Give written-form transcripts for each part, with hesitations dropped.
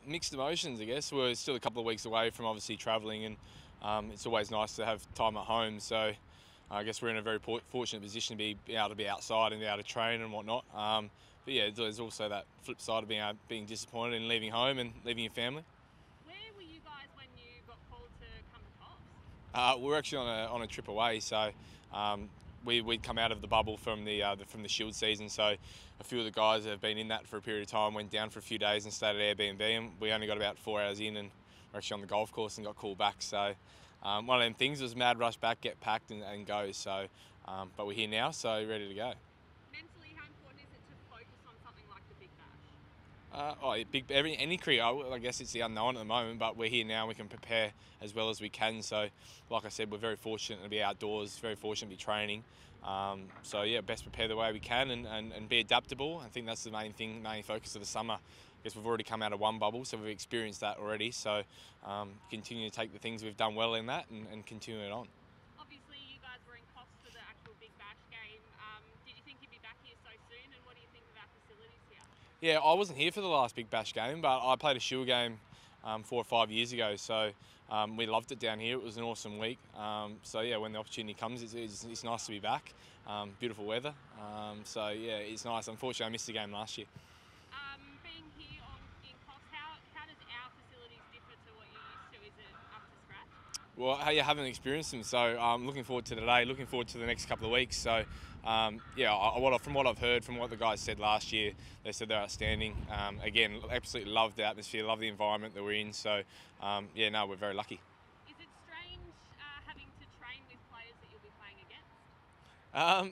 Mixed emotions, I guess. We're still a couple of weeks away from obviously travelling, and it's always nice to have time at home. So I guess we're in a very fortunate position to be able to be outside and be able to train and whatnot. But yeah, there's also that flip side of being disappointed and leaving home and leaving your family. Where were you guys when you got called to come to Coffs? We're actually on a trip away, so we'd come out of the bubble from the Shield season. So a few of the guys that have been in that for a period of time went down for a few days and stayed at Airbnb, and we only got about 4 hours in, and we're actually on the golf course and got called back. So one of them things was mad rush back, get packed and go. So but we're here now, so ready to go. Mentally, how important is it to focus on something like the Big Bash? Any career, I guess it's the unknown at the moment, but we're here now. We can prepare as well as we can. So, like I said, we're very fortunate to be outdoors, very fortunate to be training. So yeah, best prepare the way we can and be adaptable. I think that's the main focus of the summer. I guess we've already come out of one bubble, so we've experienced that already. So continue to take the things we've done well in that and continue it on. Obviously, you guys were in Coffs for the actual Big Bash game. Did you think you'd be back here so soon? And what do you think of our facilities here? Yeah, I wasn't here for the last Big Bash game, but I played a Shield game 4 or 5 years ago. So we loved it down here. It was an awesome week. So yeah, when the opportunity comes, it's nice to be back. Beautiful weather. So yeah, it's nice. Unfortunately, I missed the game last year. Being here in Coffs, how does our facilities differ to what you're used to? Is it up to scratch? Well, you haven't experienced them, so I'm looking forward to today. Looking forward to the next couple of weeks. So, yeah, from what I've heard, from what the guys said last year, they said they're outstanding. Again, absolutely love the atmosphere, love the environment that we're in. So, yeah, no, we're very lucky. Is it strange having to train with players that you'll be playing against?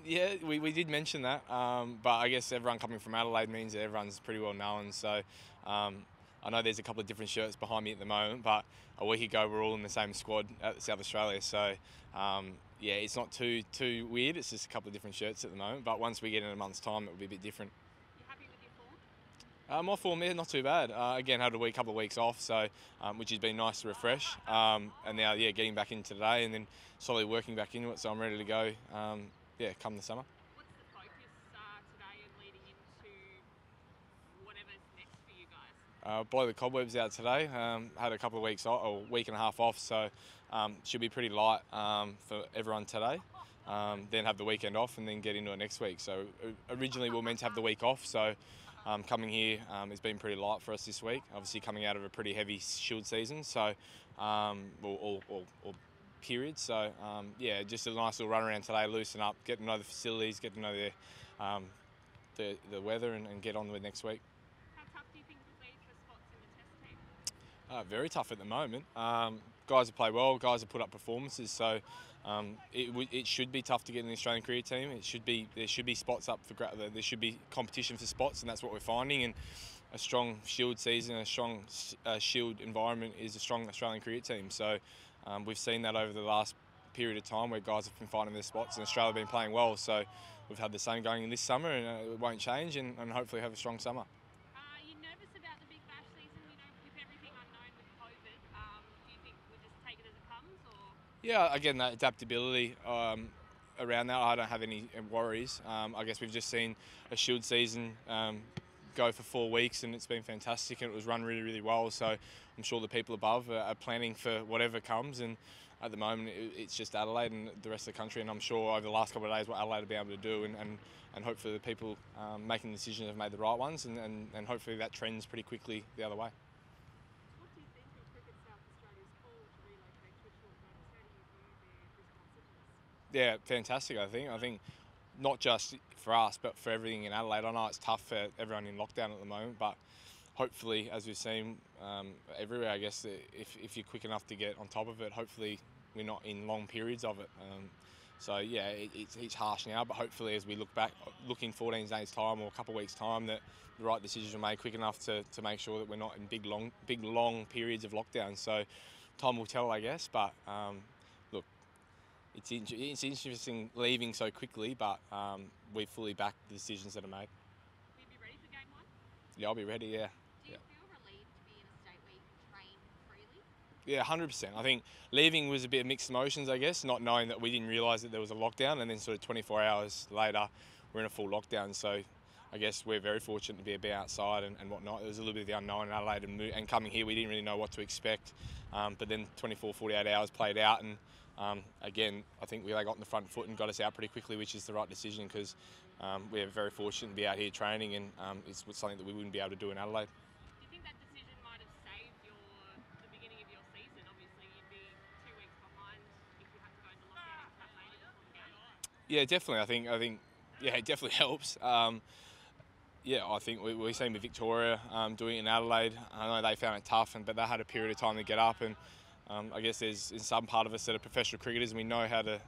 Yeah, we did mention that, but I guess everyone coming from Adelaide means that everyone's pretty well known. So I know there's a couple of different shirts behind me at the moment, but a week ago we're all in the same squad at South Australia. So yeah, it's not too weird. It's just a couple of different shirts at the moment. But once we get in a month's time, it will be a bit different. You happy with your form? My form, yeah, not too bad. Again, had a couple of weeks off, so which has been nice to refresh. And now, yeah, getting back in today and then slowly working back into it. So I'm ready to go. Yeah, come the summer. What's the focus today and leading into whatever's next for you guys? Blow the cobwebs out today. Had a couple of weeks off, or week and a half off, so should be pretty light for everyone today. Then have the weekend off and then get into it next week. So originally we were meant to have the week off, so coming here has been pretty light for us this week. Obviously coming out of a pretty heavy Shield season, so or period. So yeah, just a nice little run around today, loosen up, get to know the facilities, get to know the weather, and get on with next week. How tough do you think it'll be for spots in the test team? Very tough at the moment. Guys have played well, guys have put up performances, so it should be tough to get in the Australian career team. There should be spots up for there should be competition for spots, and that's what we're finding. And a strong Shield season, a strong Shield environment is a strong Australian career team. So we've seen that over the last period of time where guys have been finding their spots, and Australia have been playing well. So we've had the same going in this summer, and it won't change, and hopefully have a strong summer. Are you nervous about the Big Bash season? You know, with everything unknown with COVID, do you think we'll just take it as it comes, or? Yeah, again, that adaptability around that, I don't have any worries. I guess we've just seen a Shield season go for 4 weeks, and it's been fantastic, and it was run really, really well. So I'm sure the people above are planning for whatever comes, and at the moment it's just Adelaide and the rest of the country, and I'm sure over the last couple of days what Adelaide will be able to do, and hopefully the people making the decisions have made the right ones, and hopefully that trends pretty quickly the other way. What do you think of Cricket South Australia's call to relocate to a short notice? How do you view their responsiveness? Yeah, fantastic. I think not just for us, but for everything in Adelaide. I know it's tough for everyone in lockdown at the moment, but hopefully, as we've seen everywhere, I guess if you're quick enough to get on top of it, hopefully we're not in long periods of it. So yeah, it's harsh now, but hopefully as we look in 14 days' time or a couple of weeks' time, that the right decisions are made quick enough to make sure that we're not in big long periods of lockdown. So time will tell, I guess, but look, it's interesting leaving so quickly, but we fully back the decisions that are made. Will you be ready for game one? Yeah, I'll be ready, yeah. Do you feel relieved to be in a state where you can train freely? Yeah, 100%. I think leaving was a bit of mixed emotions, I guess, not knowing that we didn't realise that there was a lockdown, and then sort of 24 hours later, we're in a full lockdown. So I guess we're very fortunate to be outside and whatnot. There was a little bit of the unknown in Adelaide, and coming here we didn't really know what to expect. But then 24, 48 hours played out, and again, I think they got in the front foot and got us out pretty quickly, which is the right decision because we're very fortunate to be out here training, and it's something that we wouldn't be able to do in Adelaide. Do you think that decision might have saved the beginning of your season? Obviously, you'd be 2 weeks behind if you had to go into lockdown in Tasmania before the game. Yeah, definitely. I think yeah, it definitely helps. Yeah, I think we've seen with Victoria doing it in Adelaide. I know they found it tough, but they had a period of time to get up, and I guess there's in some part of us that are professional cricketers, and we know how to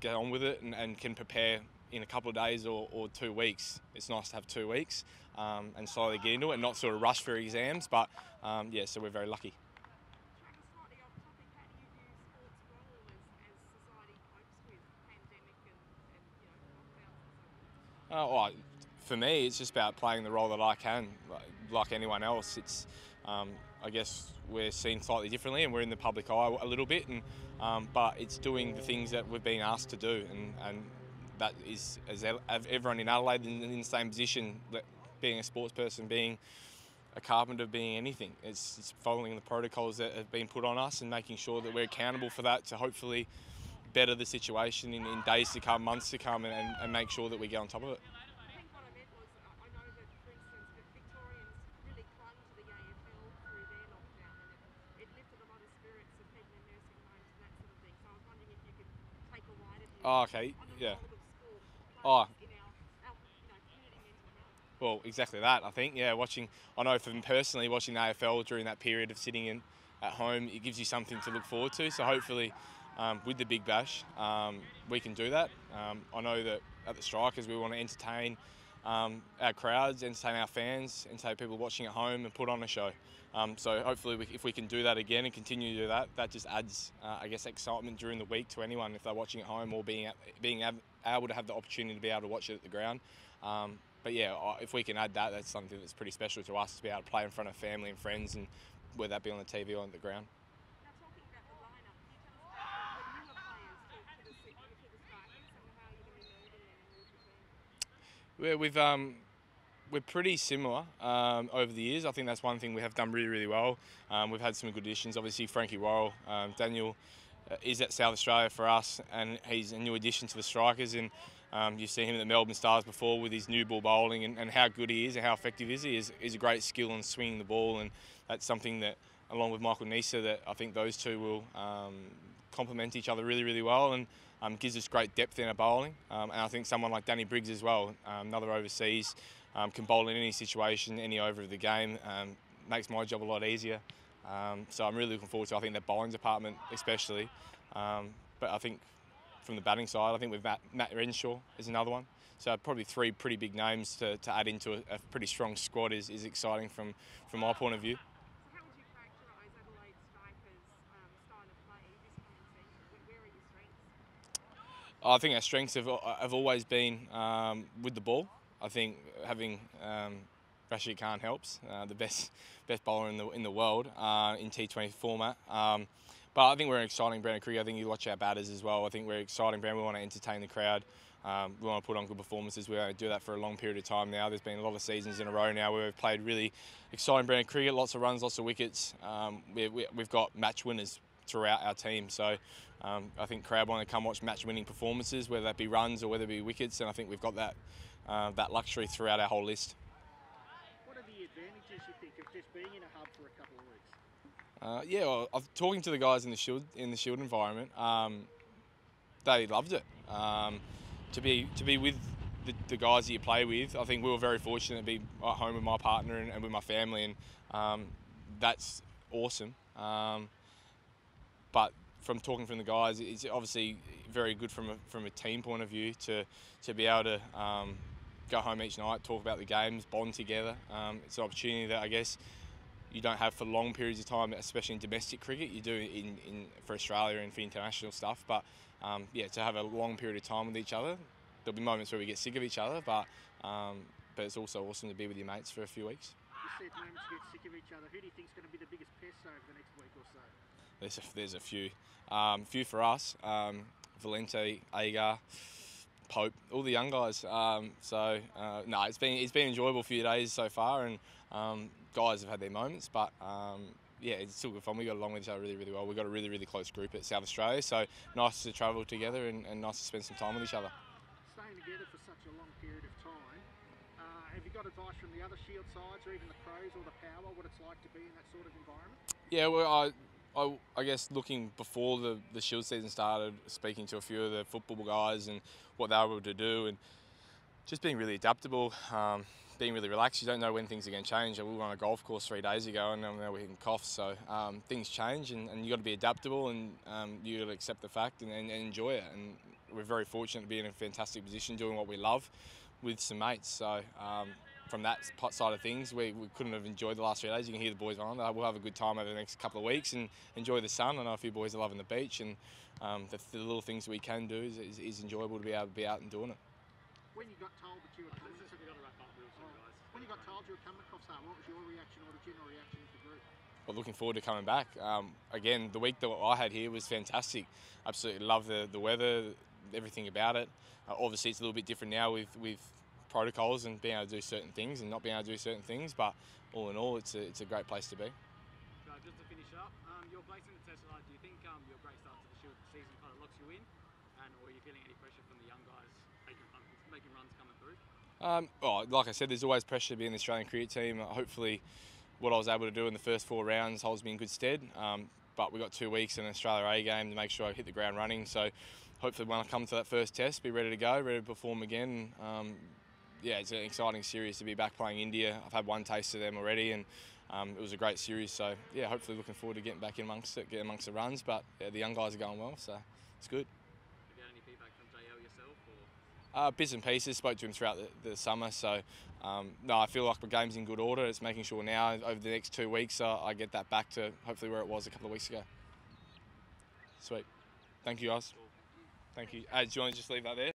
get on with it and can prepare in a couple of days or 2 weeks. It's nice to have 2 weeks and slowly get into it and not sort of rush for exams, but yeah, so we're very lucky. Travis, slightly off topic, how do you view sport's role as society copes with pandemic and lockdowns and so on? Well, for me, it's just about playing the role that I can, like anyone else. It's, I guess we're seen slightly differently, and we're in the public eye a little bit, and but it's doing the things that we've been asked to do, and that is as everyone in Adelaide in the same position, being a sports person, being a carpenter, being anything. It's following the protocols that have been put on us and making sure that we're accountable for that to hopefully better the situation in days to come, months to come, and make sure that we get on top of it. I think what I meant was, I know that, for instance, that Victorians really clung to the AFL through their lockdown, and it lifted a lot of spirits of people in nursing homes and that sort of thing. So I was wondering if you could take a wider view Oh, okay, on the yeah. role of sport Oh. plays in our community mental health. Well, exactly that. I think, yeah, I know for me personally, watching the AFL during that period of sitting in at home, it gives you something to look forward to. So hopefully, with the Big Bash, we can do that. I know that at the Strikers, we want to entertain our crowds, entertain our fans, entertain people watching at home, and put on a show. So hopefully, if we can do that again and continue to do that, that just adds, I guess, excitement during the week to anyone if they're watching at home or being able to have the opportunity to be able to watch it at the ground. But yeah, if we can add that, that's something that's pretty special to us to be able to play in front of family and friends, and whether that be on the TV or on the ground. Now, talking about the lineup, can you tell us about the newer players to the Strikers and how you're going to be molding them and mold your team? We're pretty similar over the years. I think that's one thing we have done really, really well. We've had some good additions. Obviously, Frankie Worrell, Daniel is at South Australia for us, and he's a new addition to the Strikers. And you've seen him at the Melbourne Stars before with his new ball bowling and how good he is and how effective he is. He's a great skill in swinging the ball, and that's something that, along with Michael Nisa, that I think those two will complement each other really, really well, and gives us great depth in our bowling. And I think someone like Danny Briggs as well, another overseas, can bowl in any situation, any over of the game, makes my job a lot easier. So I'm really looking forward to, I think, their bowling department especially. But I think from the batting side, I think with Matt Renshaw is another one. So probably three pretty big names to add into a pretty strong squad is exciting from my point of view. So how would you characterise Adelaide Strikers' style of play this coming season? Where are your strengths? I think our strengths have always been with the ball. I think having Rashid Khan helps, the best bowler in the world in T20 format. But I think we're an exciting brand of cricket. I think you watch our batters as well. I think we're an exciting brand. We want to entertain the crowd. We want to put on good performances. We want to do that for a long period of time now. There's been a lot of seasons in a row now where we've played really exciting brand of cricket, lots of runs, lots of wickets. We've got match winners throughout our team. So I think crowd want to come watch match-winning performances, whether that be runs or whether it be wickets. And I think we've got that luxury throughout our whole list. What are the advantages, you think, of just being in a hub for a couple of weeks? Yeah, well, talking to the guys in the Shield environment, they loved it. To be with the guys that you play with, I think we were very fortunate to be at home with my partner and with my family, and that's awesome. But from talking from the guys, it's obviously very good from a team point of view to be able to go home each night, talk about the games, bond together. It's an opportunity that I guess you don't have for long periods of time, especially in domestic cricket. You do for Australia and for international stuff. But yeah, to have a long period of time with each other, there'll be moments where we get sick of each other, but it's also awesome to be with your mates for a few weeks. You said moments to get sick of each other. Who do you think is going to be the biggest pest over the next week or so? There's a few. Few for us. Valente, Agar, Pope, all the young guys. No, it's been enjoyable few days so far, and guys have had their moments, but yeah, it's still good fun. We got along with each other really well. We've got a really close group at South Australia, so nice to travel together and nice to spend some time with each other. Staying together for such a long period of time, have you got advice from the other Shield sides or even the Crows or the Power, what it's like to be in that sort of environment? Yeah, well, I guess looking before the Shield season started, speaking to a few of the football guys and what they were able to do, and just being really adaptable, being really relaxed. You don't know when things are going to change. We were on a golf course 3 days ago, and now we're hitting Coffs, so things change, and you got to be adaptable, and you got to accept the fact and enjoy it. And we're very fortunate to be in a fantastic position, doing what we love, with some mates. So from that side of things, we couldn't have enjoyed the last 3 days. You can hear the boys on. We'll have a good time over the next couple of weeks and enjoy the sun. I know a few boys are loving the beach, and the little things that we can do is enjoyable to be able to be out and doing it. When you got told that you were coming, when you got told you were coming to Coffs Harbour, what was your reaction or the general reaction of the group? Well, looking forward to coming back. Again, the week that I had here was fantastic. Absolutely love the weather, everything about it. Obviously, it's a little bit different now with protocols and being able to do certain things and not being able to do certain things. But all in all, it's a great place to be. Just to finish up, your place in the test side, do you think your great start to the Shield season kind of locks you in, or are you feeling any pressure from the young guys making runs coming through? Well, like I said, there's always pressure to be in the Australian cricket team. Hopefully, what I was able to do in the first 4 rounds holds me in good stead. But we've got 2 weeks in an Australia A game to make sure I hit the ground running. So hopefully when I come to that first test, be ready to go, ready to perform again. Yeah, it's an exciting series to be back playing India. I've had 1 taste of them already, and it was a great series. So yeah, hopefully looking forward to getting back in amongst it, getting amongst the runs. But yeah, the young guys are going well, so it's good. Have you had any feedback from JL yourself? Or? Bits and pieces, spoke to him throughout the summer, so no, I feel like my game's in good order. It's making sure now over the next 2 weeks I get that back to hopefully where it was a couple of weeks ago. Sweet. Thank you, guys. Thank you. Do you want to just leave that there?